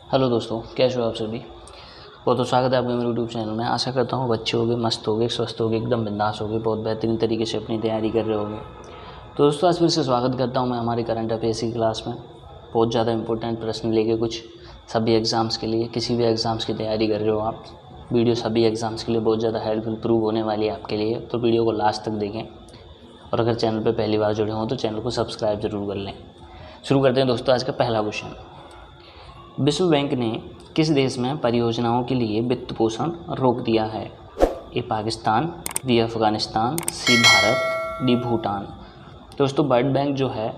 Hello दोस्तों, कैसे हो आप सभी। बहुत स्वागत है आपका मेरे यूट्यूब चैनल में। आशा करता हूँ बच्चे होंगे, मस्त होंगे, स्वस्थ होंगे, एकदम बिंदास होंगे, बहुत बेहतरीन तरीके से अपनी तैयारी कर रहे होंगे। तो दोस्तों आज फिर से स्वागत करता हूँ मैं हमारी करंट अफेयर्स की क्लास में। बहुत ज़्यादा इंपॉर्टेंट प्रश्न लेके कुछ सभी एग्ज़ाम्स के लिए, किसी भी एग्ज़ाम्स की तैयारी कर रहे हो आप, वीडियो सभी एग्ज़ाम्स के लिए बहुत ज़्यादा हेल्पफुल प्रूव होने वाली है आपके लिए। तो वीडियो को लास्ट तक देखें और अगर चैनल पर पहली बार जुड़े हों तो चैनल को सब्सक्राइब ज़रूर कर लें। शुरू करते हैं दोस्तों आज का पहला क्वेश्चन। विश्व बैंक ने किस देश में परियोजनाओं के लिए वित्त पोषण रोक दिया है? ए पाकिस्तान, बी अफ़गानिस्तान, सी भारत, डी भूटान। दोस्तों वर्ल्ड बैंक जो है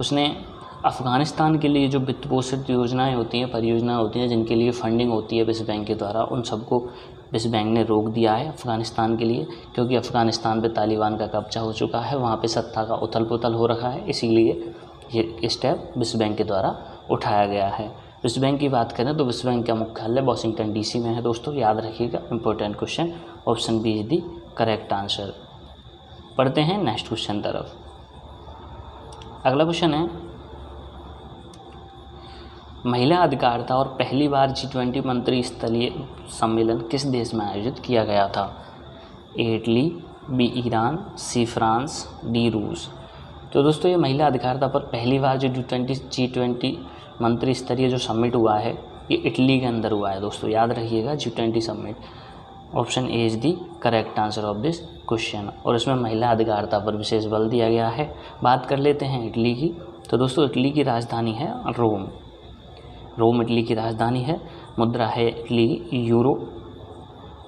उसने अफ़गानिस्तान के लिए जो वित्त पोषित योजनाएं होती हैं, परियोजनाएं होती हैं जिनके लिए फंडिंग होती है विश्व बैंक के द्वारा, उन सबको विश्व बैंक ने रोक दिया है अफ़गानिस्तान के लिए, क्योंकि अफ़गानिस्तान पे तालिबान का कब्जा हो चुका है, वहाँ पे सत्ता का उथल पुथल हो रखा है, इसीलिए ये स्टेप विश्व बैंक के द्वारा उठाया गया है। विश्व बैंक की बात करें तो विश्व बैंक का मुख्यालय वाशिंगटन डीसी में है। दोस्तों याद रखिएगा, important question, option B is the correct answer. पढ़ते हैं नेक्स्ट क्वेश्चन तरफ। अगला क्वेश्चन है, महिला अधिकारिता और पहली बार G20 मंत्री स्तरीय सम्मेलन किस देश में आयोजित किया गया था? A Italy, B Iran, C France, D रूस। तो दोस्तों ये महिला अधिकारिता पर पहली बार जो G20 मंत्री स्तरीय जो समिट हुआ है ये इटली के अंदर हुआ है। दोस्तों याद रखिएगा G20 summit. Option A is the correct answer of this question, और इसमें महिला अधिकारिता पर विशेष बल दिया गया है। बात कर लेते हैं इटली की। तो दोस्तों इटली की राजधानी है रोम। रोम इटली की राजधानी है। मुद्रा है इटली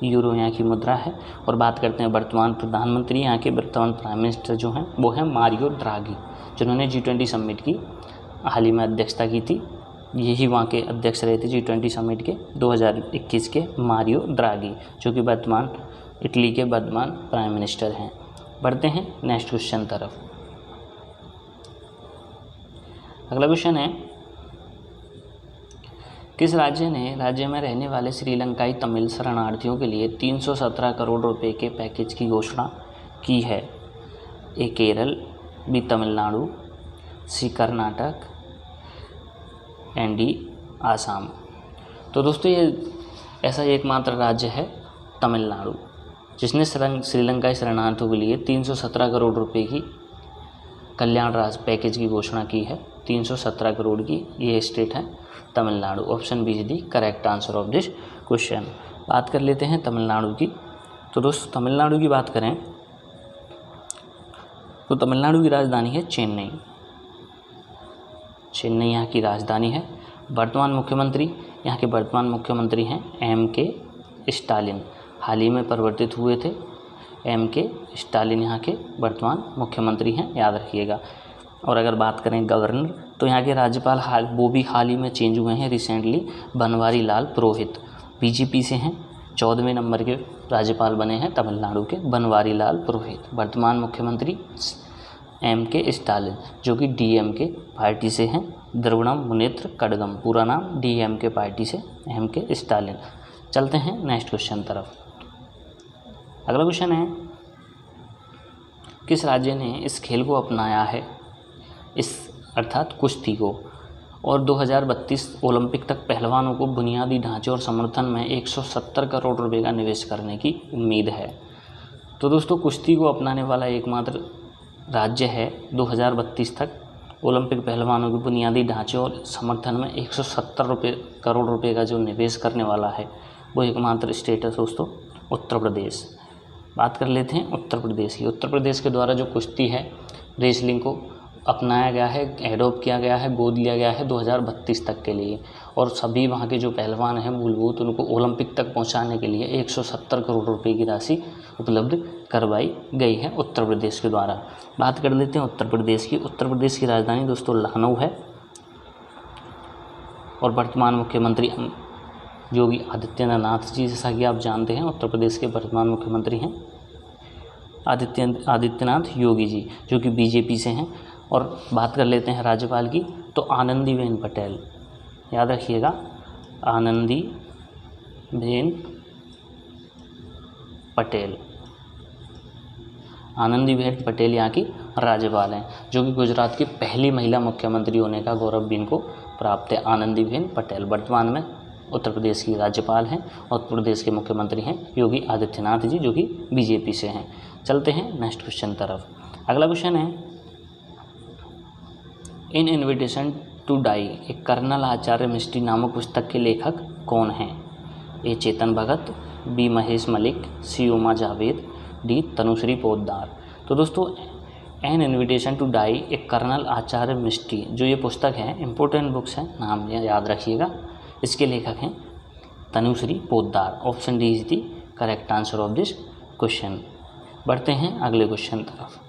यूरो यहाँ की मुद्रा है। और बात करते हैं वर्तमान प्रधानमंत्री, यहाँ के वर्तमान प्राइम मिनिस्टर जो हैं वो हैं मारियो ड्रागी, जिन्होंने G20 समिट की हाल ही में अध्यक्षता की थी। यही वहाँ के अध्यक्ष रहे थे G20 समिट के 2021 के, मारियो ड्रागी, जो कि वर्तमान इटली के वर्तमान प्राइम मिनिस्टर हैं। बढ़ते हैं नेक्स्ट क्वेश्चन तरफ। अगला क्वेश्चन है, किस राज्य में रहने वाले श्रीलंकाई तमिल शरणार्थियों के लिए 317 करोड़ रुपए के पैकेज की घोषणा की है? A Kerala, B Tamil Nadu, C Karnataka, and D Assam. तो दोस्तों ये ऐसा एकमात्र राज्य है तमिलनाडु जिसने श्रीलंकाई शरणार्थियों के लिए 317 करोड़ रुपए की कल्याण राशि पैकेज की घोषणा की है। 317 करोड़ की ये स्टेट है Tamil Nadu. Option B is the correct answer of this question. बात कर लेते हैं तमिलनाडु की। तो दोस्तों तमिलनाडु की बात करें तो तमिलनाडु की राजधानी है चेन्नई। चेन्नई यहाँ की राजधानी है। वर्तमान मुख्यमंत्री हैं M.K. स्टालिन। हाल ही में परिवर्तित हुए थे। M.K. स्टालिन यहाँ के वर्तमान मुख्यमंत्री हैं, याद रखिएगा। और अगर बात करें गवर्नर तो यहाँ के राज्यपाल वो भी हाल ही में चेंज हुए हैं रिसेंटली। बनवारी लाल पुरोहित बीजेपी से हैं, 14वें नंबर के राज्यपाल बने हैं तमिलनाडु के बनवारी लाल पुरोहित। वर्तमान मुख्यमंत्री M.K. स्टालिन जो कि DMK पार्टी से हैं, द्रविड़म मुनेत्र कड़गम, पूरा नाम DMK पार्टी से M.K. स्टालिन। चलते हैं नेक्स्ट क्वेश्चन तरफ। अगला क्वेश्चन है, किस राज्य ने इस खेल को अपनाया है, अर्थात कुश्ती को, और 2032 ओलंपिक तक पहलवानों को बुनियादी ढांचे और समर्थन में 170 करोड़ रुपए का निवेश करने की उम्मीद है? तो दोस्तों कुश्ती को अपनाने वाला एकमात्र राज्य है 2032 तक ओलंपिक पहलवानों के बुनियादी ढांचे और समर्थन में 170 करोड़ रुपए का जो निवेश करने वाला है वो एकमात्र स्टेट है दोस्तों उत्तर प्रदेश। बात कर लेते हैं उत्तर प्रदेश की। उत्तर प्रदेश के द्वारा जो कुश्ती है, रेसलिंग को अपनाया गया है, एडॉप्ट किया गया है, गोद लिया गया है 2032 तक के लिए, और सभी वहाँ के जो पहलवान हैं मूलभूत उनको ओलंपिक तक पहुँचाने के लिए 170 करोड़ रुपए की राशि उपलब्ध करवाई गई है उत्तर प्रदेश के द्वारा। बात कर लेते हैं उत्तर प्रदेश की। उत्तर प्रदेश की राजधानी दोस्तों लखनऊ है। और वर्तमान मुख्यमंत्री योगी आदित्यनाथ जी, जैसा कि आप जानते हैं उत्तर प्रदेश के वर्तमान मुख्यमंत्री हैं आदित्यनाथ योगी जी, जो कि बीजेपी से हैं। और बात कर लेते हैं राज्यपाल की, तो आनंदीबेन पटेल, याद रखिएगा आनंदीबेन पटेल। आनंदीबेन पटेल यहाँ की राज्यपाल हैं, जो कि गुजरात की पहली महिला मुख्यमंत्री होने का गौरव भी इनको प्राप्त है? आनंदीबेन पटेल वर्तमान में उत्तर प्रदेश की राज्यपाल हैं और उत्तर प्रदेश के मुख्यमंत्री हैं योगी आदित्यनाथ जी, जो कि बीजेपी से हैं। चलते हैं नेक्स्ट क्वेश्चन तरफ। अगला क्वेश्चन है, इन इनविटेशन टू डाई एक कर्नल आचार्य मिस्ट्री नामक पुस्तक के लेखक कौन हैं? ए चेतन भगत, बी महेश मलिक, सी उमा जावेद, डी तनुश्री पोद्दार। तो दोस्तों एन इनविटेशन टू डाई एक कर्नल आचार्य मिस्ट्री, जो ये पुस्तक है इंपॉर्टेंट बुक्स है, नाम याद रखिएगा। इसके लेखक हैं Tanushree Poddar. Option D is the correct answer of this question. बढ़ते हैं अगले क्वेश्चन तरफ।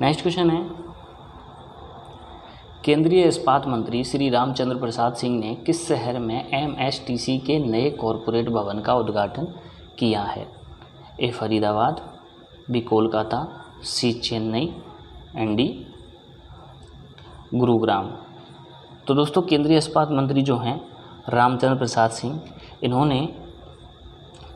नेक्स्ट क्वेश्चन है, केंद्रीय इस्पात मंत्री श्री रामचंद्र प्रसाद सिंह ने किस शहर में MSTC के नए कॉरपोरेट भवन का उद्घाटन किया है? A Faridabad, B Kolkata, C Chennai and D Gurugram. तो दोस्तों केंद्रीय इस्पात मंत्री जो हैं रामचंद्र प्रसाद सिंह, इन्होंने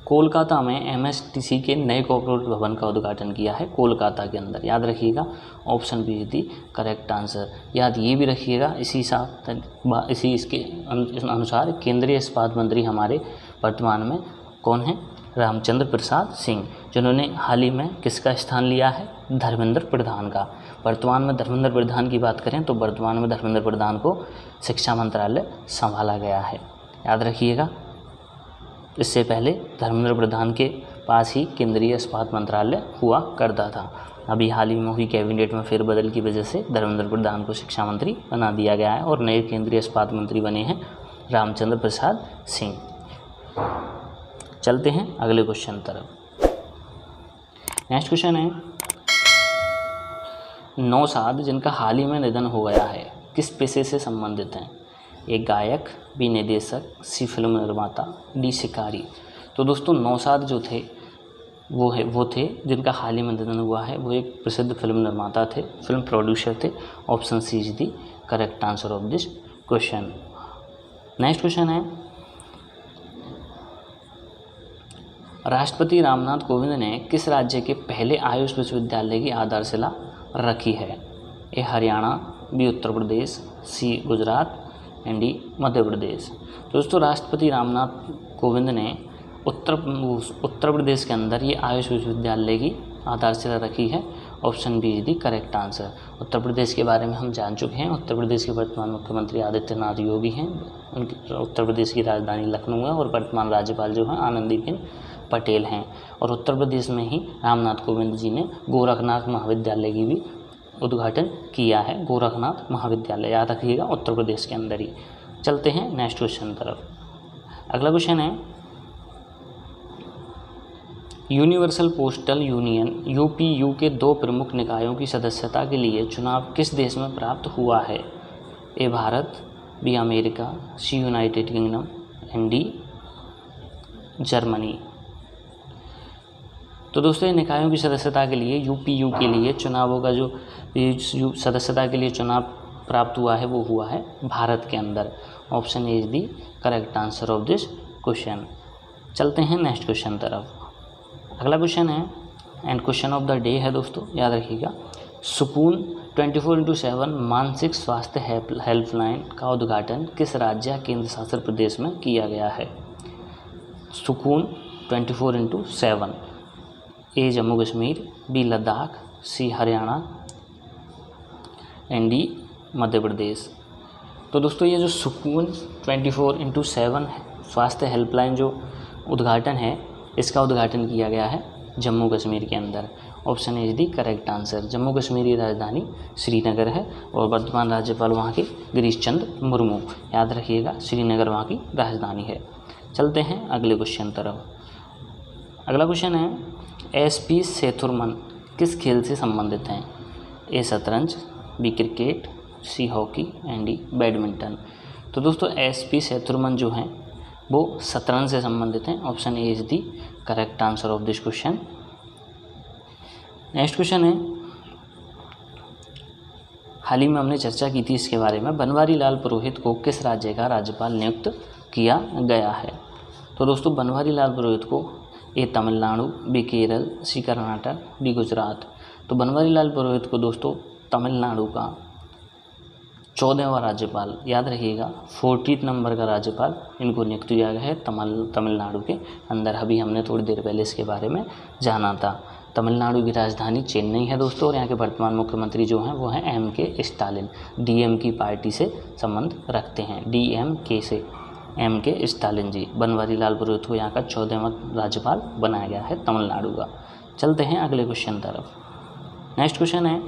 कोलकाता में MSTC के नए कॉर्पोरेट भवन का उद्घाटन किया है, कोलकाता के अंदर। याद रखिएगा, option B is the correct answer. याद ये भी रखिएगा, इसके अनुसार केंद्रीय इस्पात मंत्री हमारे वर्तमान में कौन है? रामचंद्र प्रसाद सिंह, जिन्होंने हाल ही में किसका स्थान लिया है? धर्मेंद्र प्रधान का। वर्तमान में धर्मेंद्र प्रधान की बात करें तो वर्तमान में धर्मेंद्र प्रधान को शिक्षा मंत्रालय संभाला गया है। याद रखिएगा, इससे पहले धर्मेंद्र प्रधान के पास ही केंद्रीय इस्पात मंत्रालय हुआ करता था। अभी हाल ही में हुई कैबिनेट में फेरबदल की वजह से धर्मेंद्र प्रधान को शिक्षा मंत्री बना दिया गया है और नए केंद्रीय इस्पात मंत्री बने हैं रामचंद्र प्रसाद सिंह। चलते हैं अगले क्वेश्चन तरफ। नेक्स्ट क्वेश्चन है, नौशाद जिनका हाल ही में निधन हो गया है किस पेशे से संबंधित हैं? एक गायक, बी निदेशक, सी फिल्म निर्माता, डी शिकारी। तो दोस्तों नौशाद जो थे वो थे जिनका हाल ही में निधन हुआ है, वो एक प्रसिद्ध फिल्म निर्माता थे, फिल्म प्रोड्यूसर थे। Option C is the correct answer of this question. Next question है, राष्ट्रपति रामनाथ कोविंद ने किस राज्य के पहले आयुष विश्वविद्यालय की आधारशिला रखी है? A Haryana, B Uttar Pradesh, C Gujarat and D Madhya Pradesh. दोस्तों राष्ट्रपति रामनाथ कोविंद ने उत्तर प्रदेश के अंदर ये आयुष विश्वविद्यालय की आधारशिला रखी है। Option B is the correct answer. Uttar Pradesh के बारे में हम जान चुके हैं। उत्तर प्रदेश के वर्तमान मुख्यमंत्री आदित्यनाथ योगी हैं। उत्तर प्रदेश की राजधानी लखनऊ है और वर्तमान राज्यपाल जो हैं आनंदीबेन पटेल हैं। और उत्तर प्रदेश में ही रामनाथ कोविंद जी ने गोरखनाथ महाविद्यालय की भी उद्घाटन किया है। गोरखनाथ महाविद्यालय याद रखिएगा, उत्तर प्रदेश के अंदर ही। चलते हैं नेक्स्ट क्वेश्चन तरफ। अगला क्वेश्चन है, यूनिवर्सल पोस्टल यूनियन UPU के 2 प्रमुख निकायों की सदस्यता के लिए चुनाव किस देश में प्राप्त हुआ है? A Bharat, B America, C United Kingdom and D Germany. तो दोस्तों निकायों की सदस्यता के लिए UPU के लिए चुनावों का जो सदस्यता के लिए चुनाव प्राप्त हुआ है वो हुआ है भारत के अंदर। Option A is the correct answer of this question. चलते हैं नेक्स्ट क्वेश्चन तरफ। अगला क्वेश्चन है and question of the day है दोस्तों, याद रखिएगा। सुकून 24/7 मानसिक स्वास्थ्य हेल्पलाइन का उद्घाटन किस राज्य या केंद्र शासित प्रदेश में किया गया है? सुकून 24/7, A Jammu Kashmir, B Ladakh, C Haryana and D Madhya Pradesh. तो दोस्तों ये जो सुकून 24/7 स्वास्थ्य हेल्पलाइन जो उद्घाटन है, इसका उद्घाटन किया गया है जम्मू कश्मीर के अंदर। Option is the correct answer. Jammu Kashmir की राजधानी श्रीनगर है और वर्तमान राज्यपाल वहाँ के गिरीश चंद्र मुर्मू। याद रखिएगा, श्रीनगर वहाँ की राजधानी है। चलते हैं अगले क्वेश्चन तरफ। अगला क्वेश्चन है, SP सेथुरमन किस खेल से संबंधित हैं? ए शतरंज, B cricket, C hockey and D badminton. तो दोस्तों SP सेथुरमन जो हैं वो शतरंज से संबंधित हैं। Option A is the correct answer of this question. Next question है, हाल ही में हमने चर्चा की थी इसके बारे में, बनवारी लाल पुरोहित को किस राज्य का राज्यपाल नियुक्त किया गया है? तो दोस्तों बनवारी लाल पुरोहित को ए तमिलनाडु, बी केरल, सी कर्नाटक, डी गुजरात। तो बनवारी लाल पुरोहित को दोस्तों तमिलनाडु का 14वां राज्यपाल, याद रखिएगा 40 नंबर का राज्यपाल इनको नियुक्त किया गया है तमिलनाडु के अंदर। अभी हमने थोड़ी देर पहले इसके बारे में जाना था। तमिलनाडु की राजधानी चेन्नई है दोस्तों, और यहाँ के वर्तमान मुख्यमंत्री जो हैं वो हैं M.K. स्टालिन। DM की पार्टी से संबंध रखते हैं, DMK से, M.K. स्टालिन जी। बनवारी लाल पुरोहित को यहाँ का 14वां राज्यपाल बनाया गया है तमिलनाडु का। चलते हैं अगले क्वेश्चन तरफ। नेक्स्ट क्वेश्चन है,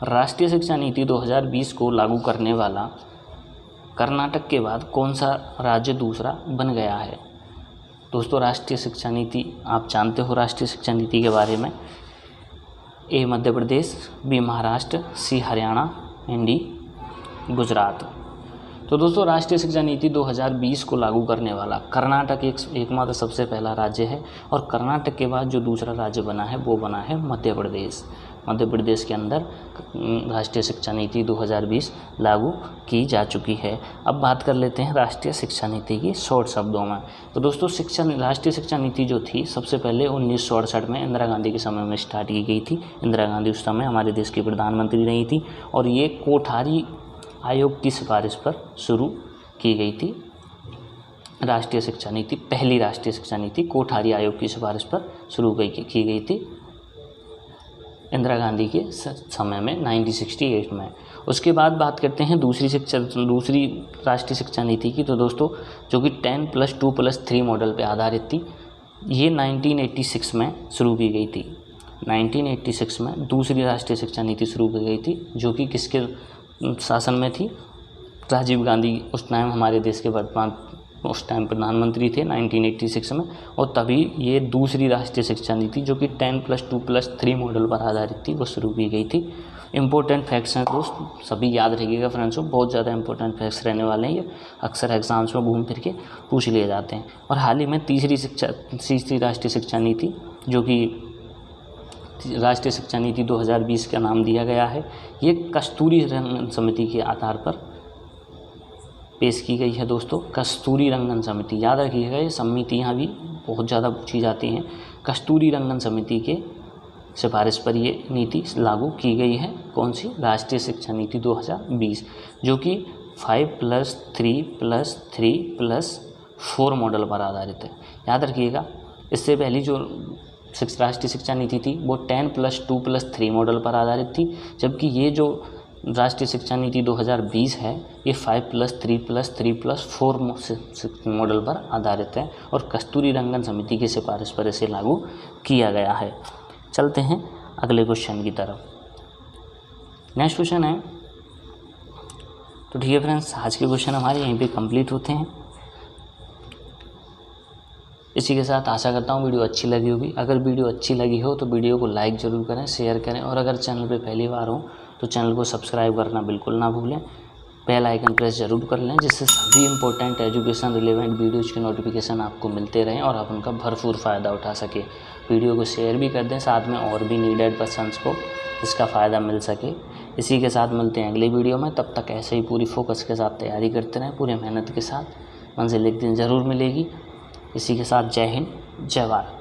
राष्ट्रीय शिक्षा नीति 2020 को लागू करने वाला कर्नाटक के बाद कौन सा राज्य दूसरा बन गया है? दोस्तों राष्ट्रीय शिक्षा नीति आप जानते हो राष्ट्रीय शिक्षा नीति के बारे में। A Madhya Pradesh, B Maharashtra, C Haryana, D Gujarat. तो दोस्तों राष्ट्रीय शिक्षा नीति 2020 को लागू करने वाला कर्नाटक एकमात्र सबसे पहला राज्य है, और कर्नाटक के बाद जो दूसरा राज्य बना है वो बना है मध्य प्रदेश। मध्य प्रदेश के अंदर राष्ट्रीय शिक्षा नीति 2020 लागू की जा चुकी है। अब बात कर लेते हैं राष्ट्रीय शिक्षा नीति की शॉर्ट शब्दों में। तो दोस्तों राष्ट्रीय शिक्षा नीति जो थी सबसे पहले 1967 में इंदिरा गांधी के समय में स्टार्ट की गई थी। इंदिरा गांधी उस समय हमारे देश की प्रधानमंत्री रही थी, और ये कोठारी आयोग की सिफारिश पर शुरू की गई थी। राष्ट्रीय शिक्षा नीति, पहली राष्ट्रीय शिक्षा नीति कोठारी आयोग की सिफारिश पर शुरू की गई थी इंदिरा गांधी के समय में 1968 में। उसके बाद बात करते हैं दूसरी राष्ट्रीय शिक्षा नीति की। तो दोस्तों जो कि 10+2+3 मॉडल पे आधारित थी, ये 1986 में शुरू की गई थी। 1986 में दूसरी राष्ट्रीय शिक्षा नीति शुरू की गई थी, जो कि किसके शासन में थी? राजीव गांधी उस टाइम हमारे देश के वर्तमान उस टाइम प्रधानमंत्री थे 1986 में, और तभी ये दूसरी राष्ट्रीय शिक्षा नीति जो कि 10+2+3 मॉडल पर आधारित थी वो शुरू की गई थी। इंपॉर्टेंट फैक्ट्स हैं दोस्त, सभी याद रखिएगा फ्रेंड्सों, बहुत ज़्यादा इंपॉर्टेंट फैक्ट्स रहने वाले हैं, ये अक्सर एग्जाम्स में घूम फिर के पूछ लिए जाते हैं। और हाल ही में तीसरी राष्ट्रीय शिक्षा नीति जो कि राष्ट्रीय शिक्षा नीति 2020 का नाम दिया गया है, ये कस्तूरी रंगन समिति के आधार पर पेश की गई है दोस्तों। कस्तूरी रंगन समिति, याद रखिएगा ये समितियाँ भी बहुत ज़्यादा पूछी जाती हैं। कस्तूरी रंगन समिति के सिफारिश पर ये नीति लागू की गई है। कौन सी? राष्ट्रीय शिक्षा नीति 2020, जो कि 5+3+3+4 मॉडल पर आधारित है। याद रखिएगा, इससे पहली जो राष्ट्रीय शिक्षा नीति थी वो 10+2+3 मॉडल पर आधारित थी, जबकि ये जो राष्ट्रीय शिक्षा नीति 2020 है ये 5+3+3+4 मॉडल पर आधारित है, और कस्तूरी रंगन समिति की सिफारिश पर इसे लागू किया गया है। चलते हैं अगले क्वेश्चन की तरफ। नेक्स्ट क्वेश्चन है, तो ठीक है फ्रेंड्स, आज के क्वेश्चन हमारे यहीं पे कंप्लीट होते हैं। इसी के साथ आशा करता हूँ वीडियो अच्छी लगी होगी। अगर वीडियो अच्छी लगी हो तो वीडियो को लाइक ज़रूर करें, शेयर करें, और अगर चैनल पे पहली बार हो तो चैनल को सब्सक्राइब करना बिल्कुल ना भूलें। बेल आइकन प्रेस ज़रूर कर लें, जिससे सभी इंपॉर्टेंट एजुकेशन रिलेवेंट वीडियोज़ के नोटिफिकेशन आपको मिलते रहें और आप उनका भरपूर फ़ायदा उठा सकें। वीडियो को शेयर भी कर दें साथ में, और भी नीडेड पर्सन्स को इसका फ़ायदा मिल सके। इसी के साथ मिलते हैं अगली वीडियो में, तब तक ऐसे ही पूरी फोकस के साथ तैयारी करते रहें, पूरे मेहनत के साथ। मंजिल एक दिन ज़रूर मिलेगी। इसी के साथ जय हिंद, जय भारत।